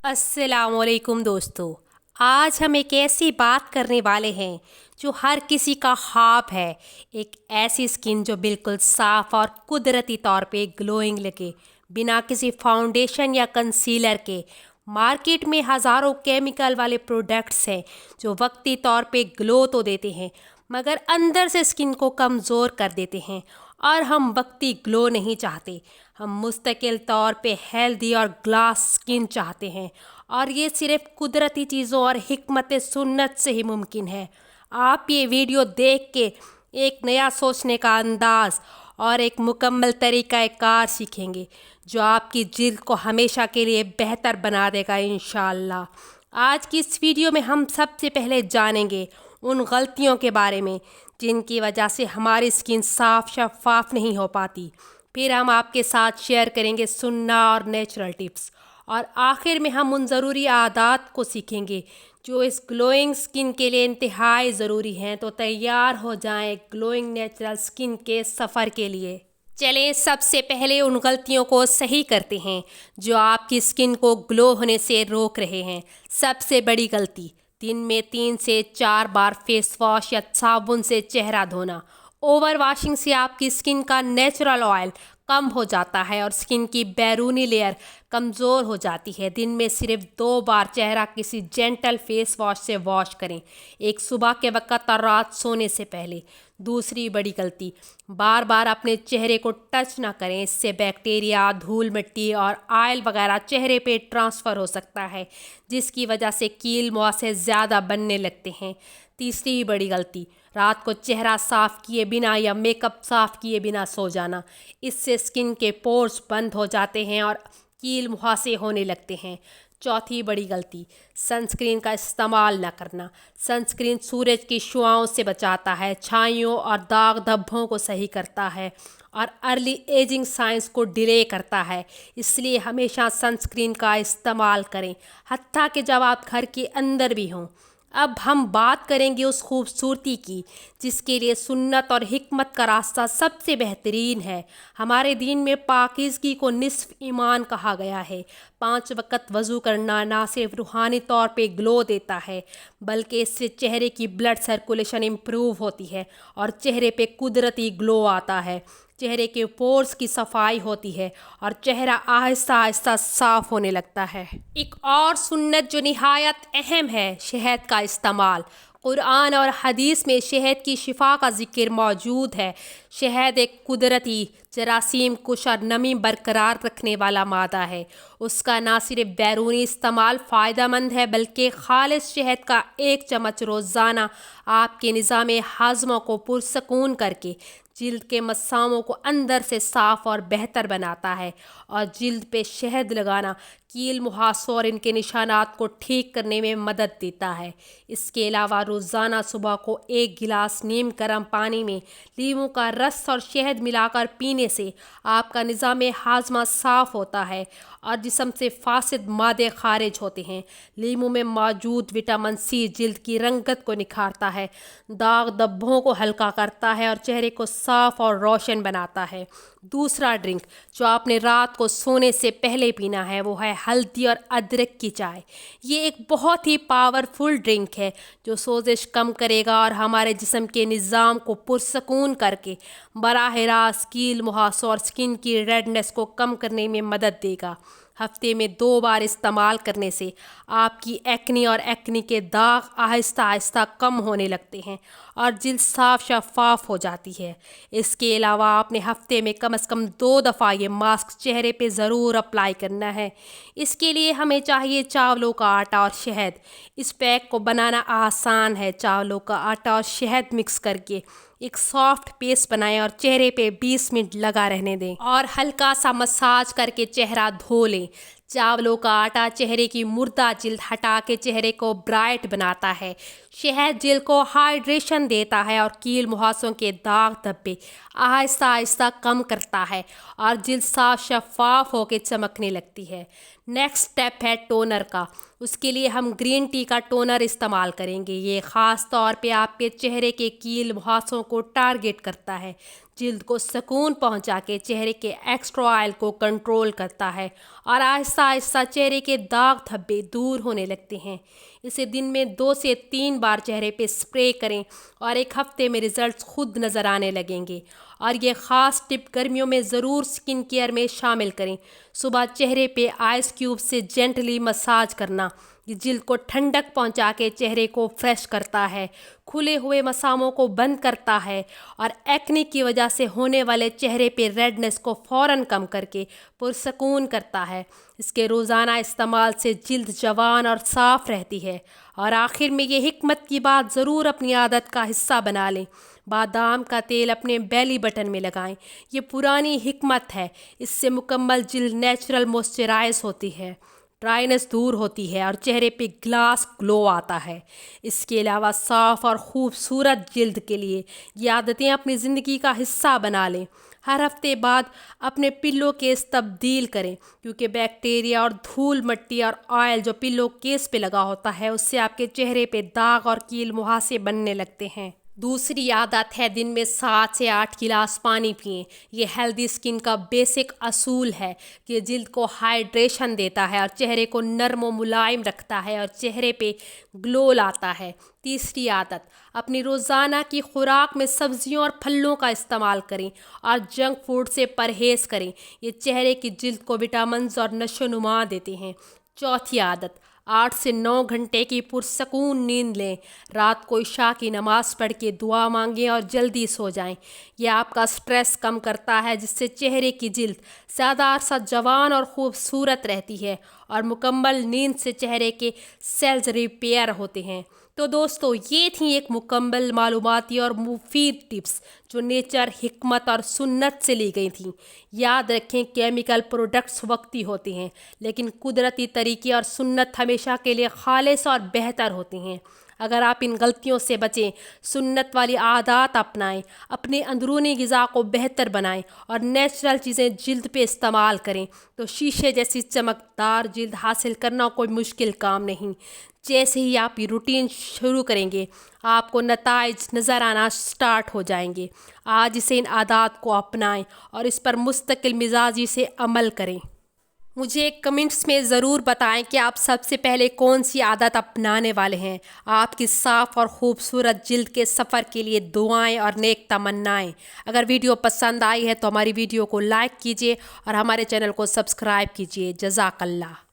अस्सलाम वालेकुम दोस्तों। आज हम एक ऐसी बात करने वाले हैं जो हर किसी का ख्वाब है। एक ऐसी स्किन जो बिल्कुल साफ़ और कुदरती तौर पे ग्लोइंग लगे, बिना किसी फाउंडेशन या कंसीलर के। मार्केट में हज़ारों केमिकल वाले प्रोडक्ट्स हैं जो वक्ती तौर पे ग्लो तो देते हैं मगर अंदर से स्किन को कमज़ोर कर देते हैं। और हम वक्ती ग्लो नहीं चाहते, हम मुस्तकिल तौर पे हेल्दी और ग्लास स्किन चाहते हैं। और ये सिर्फ कुदरती चीज़ों और हिकमत सुन्नत से ही मुमकिन है। आप ये वीडियो देख के एक नया सोचने का अंदाज़ और एक मुकम्मल तरीक़ा कार सीखेंगे जो आपकी जिल्द को हमेशा के लिए बेहतर बना देगा इंशाअल्लाह। आज की इस वीडियो में हम सबसे पहले जानेंगे उन गलतियों के बारे में जिनकी वजह से हमारी स्किन साफ शफाफ नहीं हो पाती। फिर हम आपके साथ शेयर करेंगे सुन्ना और नेचुरल टिप्स, और आखिर में हम उन ज़रूरी आदत को सीखेंगे जो इस ग्लोइंग स्किन के लिए इंतहाई ज़रूरी हैं। तो तैयार हो जाएं ग्लोइंग नेचुरल स्किन के सफ़र के लिए। चलें सबसे पहले उन गलतियों को सही करते हैं जो आपकी स्किन को ग्लो होने से रोक रहे हैं। सबसे बड़ी गलती, दिन में 3 से 4 बार फेस वॉश या साबुन से चेहरा धोना। ओवर वॉशिंग से आपकी स्किन का नेचुरल ऑयल कम हो जाता है और स्किन की बैरूनी लेयर कमज़ोर हो जाती है। दिन में सिर्फ 2 बार चेहरा किसी जेंटल फेस वॉश से वॉश करें, एक सुबह के वक़्त और रात सोने से पहले। दूसरी बड़ी गलती, बार बार अपने चेहरे को टच ना करें, इससे बैक्टीरिया, धूल मिट्टी और ऑयल वगैरह चेहरे पे ट्रांसफ़र हो सकता है जिसकी वजह से कील मुहासे ज़्यादा बनने लगते हैं। तीसरी बड़ी गलती, रात को चेहरा साफ़ किए बिना या मेकअप साफ़ किए बिना सो जाना। इससे स्किन के पोर्स बंद हो जाते हैं और कील मुहासे होने लगते हैं। चौथी बड़ी गलती, सनस्क्रीन का इस्तेमाल न करना। सनस्क्रीन सूरज की शुआओं से बचाता है, छाइयों और दाग धब्बों को सही करता है और अर्ली एजिंग साइंस को डिले करता है। इसलिए हमेशा सनस्क्रीन का इस्तेमाल करें, हत्ता कि जब आप घर के अंदर भी हों। अब हम बात करेंगे उस खूबसूरती की जिसके लिए सुन्नत और हिकमत का रास्ता सबसे बेहतरीन है। हमारे दीन में पाकीज़गी को निस्फ ईमान कहा गया है। 5 वक़्त वज़ू करना ना सिर्फ रूहानी तौर पे ग्लो देता है बल्कि इससे चेहरे की ब्लड सर्कुलेशन इम्प्रूव होती है और चेहरे पे कुदरती ग्लो आता है। चेहरे के पोर्स की सफाई होती है और चेहरा आहिस्ता आहिस्ता साफ होने लगता है। एक और सुन्नत जो निहायत अहम है, शहद का इस्तेमाल। कुरान और हदीस में शहद की शिफा का जिक्र मौजूद है। शहद एक कुदरती जरासीम कुश और नमी बरकरार रखने वाला मादा है। उसका ना सिर्फ बैरूनी इस्तेमाल फ़ायदेमंद है बल्कि खालिस शहद का 1 चम्मच रोज़ाना आपके निज़ाम हाज़मा को पुरसकून करके जिल्द के मसामों को अंदर से साफ़ और बेहतर बनाता है। और जिल्द पे शहद लगाना कील मुहासों और इनके निशानात को ठीक करने में मदद देता है। इसके अलावा रोज़ाना सुबह को 1 गिलास नीम गर्म पानी में लीमू का रस और शहद मिलाकर पीने से आपका निज़ाम हाज़मा साफ़ होता है और जिस्म से फासिद मादे खारिज होते हैं। लीमू में मौजूद विटामिन सी जिल्द की रंगत को निखारता है, दाग धब्बों को हल्का करता है और चेहरे को साफ़ और रोशन बनाता है। दूसरा ड्रिंक जो आपने रात को सोने से पहले पीना है वो है हल्दी और अदरक की चाय। ये एक बहुत ही पावरफुल ड्रिंक है जो सोजिश कम करेगा और हमारे जिस्म के निज़ाम को पुरसकून करके बराह रास्त कील मुहासों और स्किन की रेडनेस को कम करने में मदद देगा। हफ्ते में 2 बार इस्तेमाल करने से आपकी एक्नी और एक्नी के दाग आहिस्ता आहिस्ता कम होने लगते हैं और जिल्द साफ शफाफ हो जाती है। इसके अलावा आपने हफ्ते में कम से कम 2 दफ़ा ये मास्क चेहरे पे ज़रूर अप्लाई करना है। इसके लिए हमें चाहिए चावलों का आटा और शहद। इस पैक को बनाना आसान है। चावलों का आटा और शहद मिक्स करके एक सॉफ्ट पेस्ट बनाएं और चेहरे पे 20 मिनट लगा रहने दें और हल्का सा मसाज करके चेहरा धो लें। चावलों का आटा चेहरे की मुर्दा जिल्द हटा के चेहरे को ब्राइट बनाता है। शहद जिल्द को हाइड्रेशन देता है और कील मुहासों के दाग धब्बे आहिस्ता आहिस्ता कम करता है और जिल्द साफ शफाफ होकर चमकने लगती है। नेक्स्ट स्टेप है टोनर का। اس کے لیے ہم گرین ٹی کا ٹونر استعمال کریں گے۔ یہ خاص طور پہ آپ کے چہرے کے کیل مہاسوں کو ٹارگٹ کرتا ہے، جلد کو سکون پہنچا کے چہرے کے ایکسٹرا آئل کو کنٹرول کرتا ہے اور آہستہ آہستہ چہرے کے داغ دھبے دور ہونے لگتے ہیں۔ اسے دن میں 2 سے 3 بار چہرے پہ اسپرے کریں اور 1 ہفتے میں رزلٹس خود نظر آنے لگیں گے۔ اور یہ خاص ٹپ گرمیوں میں ضرور سکن کیئر میں شامل کریں۔ صبح چہرے پہ آئس کیوب سے جینٹلی مساج کرنا، یہ جلد کو ٹھنڈک پہنچا کے چہرے کو فریش کرتا ہے، کھلے ہوئے مساموں کو بند کرتا ہے اور ایکنی کی وجہ سے ہونے والے چہرے پہ ریڈنس کو فوراً کم کر کے پرسکون کرتا ہے۔ اس کے روزانہ استعمال سے جلد جوان اور صاف رہتی ہے۔ اور آخر میں یہ حکمت کی بات ضرور اپنی عادت کا حصہ بنا لیں۔ بادام کا تیل اپنے بیلی بٹن میں لگائیں۔ یہ پرانی حکمت ہے، اس سے مکمل جلد نیچرل موئسچرائز ہوتی ہے، ڈرائنس دور ہوتی ہے اور چہرے پہ گلاس گلو آتا ہے۔ اس کے علاوہ صاف اور خوبصورت جلد کے لیے یہ عادتیں اپنی زندگی کا حصہ بنا لیں۔ ہر ہفتے بعد اپنے پلو کیس تبدیل کریں، کیونکہ بیکٹیریا اور دھول مٹی اور آئل جو پلو کیس پہ لگا ہوتا ہے اس سے آپ کے چہرے پہ داغ اور کیل مہاسے بننے لگتے ہیں۔ دوسری عادت ہے دن میں 7 سے 8 گلاس پانی پئیں۔ یہ ہیلدی سکن کا بیسک اصول ہے کہ جلد کو ہائیڈریشن دیتا ہے اور چہرے کو نرم و ملائم رکھتا ہے اور چہرے پہ گلو لاتا ہے۔ تیسری عادت، اپنی روزانہ کی خوراک میں سبزیوں اور پھلوں کا استعمال کریں اور جنک فوڈ سے پرہیز کریں۔ یہ چہرے کی جلد کو وٹامنز اور نشو و نما دیتے ہیں۔ چوتھی عادت، 8 سے 9 گھنٹے کی پرسکون نیند لیں۔ رات کو عشاء کی نماز پڑھ کے دعا مانگیں اور جلدی سو جائیں۔ یہ آپ کا سٹریس کم کرتا ہے، جس سے چہرے کی جلد زیادہ عرصہ جوان اور خوبصورت رہتی ہے اور مکمل نیند سے چہرے کے سیلز ریپیئر ہوتے ہیں۔ تو دوستو، یہ تھیں ایک مکمل معلوماتی اور مفید ٹپس جو نیچر، حکمت اور سنت سے لی گئی تھیں۔ یاد رکھیں، کیمیکل پروڈکٹس وقتی ہوتے ہیں، لیکن قدرتی طریقے اور سنت ہمیشہ کے لیے خالص اور بہتر ہوتے ہیں۔ اگر آپ ان غلطیوں سے بچیں، سنت والی عادات اپنائیں، اپنے اندرونی غذا کو بہتر بنائیں اور نیچرل چیزیں جلد پہ استعمال کریں، تو شیشے جیسی چمکدار جلد حاصل کرنا کوئی مشکل کام نہیں۔ جیسے ہی آپ یہ روٹین شروع کریں گے، آپ کو نتائج نظر آنا سٹارٹ ہو جائیں گے۔ آج سے ان عادات کو اپنائیں اور اس پر مستقل مزاجی سے عمل کریں۔ مجھے کمنٹس میں ضرور بتائیں کہ آپ سب سے پہلے کون سی عادت اپنانے والے ہیں۔ آپ کی صاف اور خوبصورت جلد کے سفر کے لیے دعائیں اور نیک تمنائیں۔ اگر ویڈیو پسند آئی ہے تو ہماری ویڈیو کو لائک کیجیے اور ہمارے چینل کو سبسکرائب کیجیے۔ جزاک اللہ۔